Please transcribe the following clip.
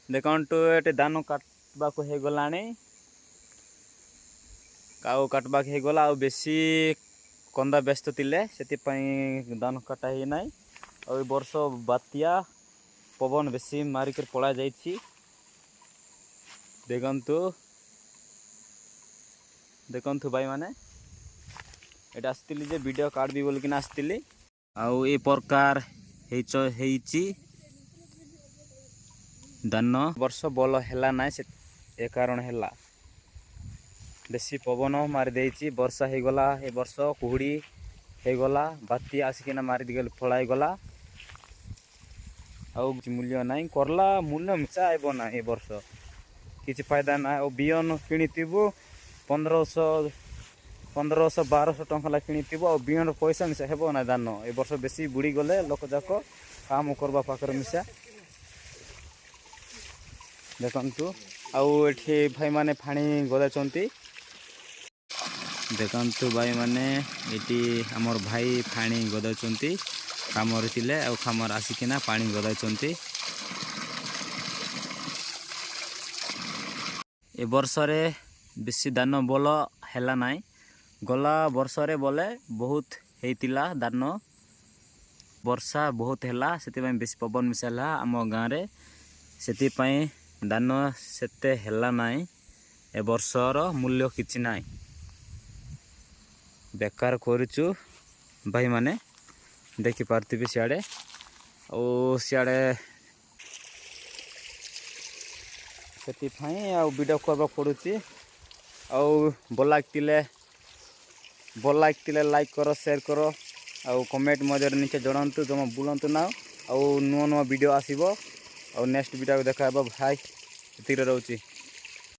देखु ये धान काटवा हो गला काटवा हो गला आ बेसी कंदा व्यस्त थिले से धान काटा ही ना और वर्ष बात्या पवन बेसी मारिक पड़ा जाइए देखु देखु भाई माने एटा आसती जे वीडियो काटबी बोलिक आसती आउ ए प्रकार धान वर्ष बल है ना से ए कारण है बेसी पवन मारिदे वर्षा हो गला ए वर्ष कुहुड़ी हो गला बात्या आसिकिना मारिद फलाई गला आउ मूल्य ना करला मूल्य मिसा आइब ना ए वर्ष किसी फायदा ना और बिहन किणु 1500 1200 टंका किणु और बिहन पैसा मिसा हेब ना धान ए वर्ष बेसी बुड़ी गले लोक जाक काम करवा पाखर मिसा देखु आउ एठी भाई माने फाणी गदाचंती देखु भाई माने एटी हमर भाई फाणी गदाचंती खामर थिले आ खामर आसिकिना पानी गदाचंती ए वर्ष रे बेसी धान बल हैला नाई गला वर्ष रे बोले बहुत हेतिला धान वर्षा बहुत हैला सेति पई बेसी पवन मिसाला आम गाँ रे सेति पई धान सेते हैला नाई ए वर्षर मूल्य किछि नाई बेकार करूचु भाई माने देखि पारथिबे सियाड़े और सियाड़े सेति पई आ वीडियो करबा पड़ुची आउ भल लागतिले लाइक करो शेयर करो आउ कमेंट मध्य नीचे जणांतु जमा बुलंतु ना आउ नुआ नुआ वीडियो आसीबो और नेक्स्ट वीडियो देखा भाई एतिरे रहउची।